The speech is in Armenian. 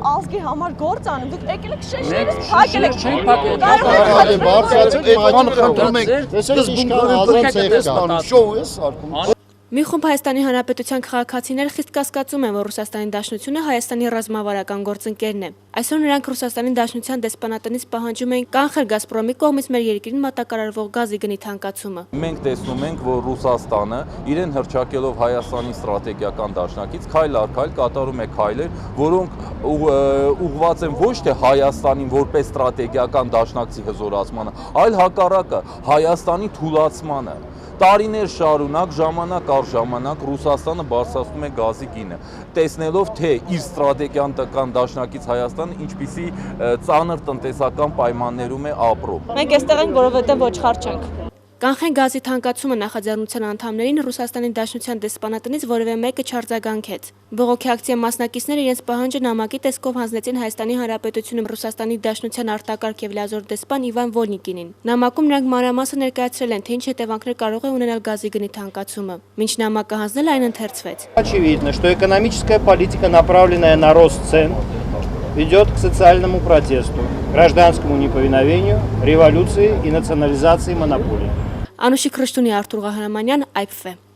Ազգի համար գործ անում, դուք եկել եք շեշտերից փակել Մի խումբ Հայաստանի Հանրապետության քաղաքացիներ խիստ կասկածում են, որ Ռուսաստանի Դաշնությունը Հայաստանի ռազմավարական գործընկերն է։ Այսօր նրանք Ռուսաստանի Դաշնության դեսպանատնից պահանջում են կանխել Գազպրոմի կողմից մեր երկրին մատակարարվող գազի գնի թանկացումը։ Մենք տեսնում ենք, որ Ռուսաստանը իրեն հռչակելով Հայաստանի ստրատեգիական դաշնակից քայլ առ քայլ կատարում է քայլեր, որոնք ուղղված են ոչ թե Հայաստանին որպես ստրատեգիական դաշնակցի հզորացմանը, այլ հակառակը Հայաստանի թուլացմանը։ Տարիներ շարունակ ժամանակ առ ժամանակ Ռուսաստանը բարձրացնում է գազի գինը, տեսնելով թե իր ստրատեգիական դաշնակից Հայաստանը ինչպիսի ծանր տնտեսական պայմաններում է ապրում։ Մենք այստեղ ենք, որովհետև ոչխար չենք։ Կանխեն գազի թանկացումը նախաձեռնության անդամներին Ռուսաստանի Դաշնության դեսպանատնից որևէ մեկը չարձագանքեց։ Բողոքի ակցիա մասնակիցները իրենց պահանջը նամակի տեսքով հանձնեցին Հայաստանի Հանրապետությունում Ռուսաստանի Դաշնության արտակարգ եւ լիազոր դեսպան Իվան Վոլնիկինին։ Նամակում նրանք մանրամասը ներկայացրել են, թե ինչ հետևանքներ կարող է ունենալ գազի գնի թանկացումը։ Մինչ նամակը հանձնել այն ընթերցվեց։ Очевидно, что экономическая политика, направленная на рост цен, ведет к социальному протесту, гражданскому неповиновению, революции и национализации монополий. Անուշիկ Քրշտունի, Արթուր Ղահարամանյան, IPF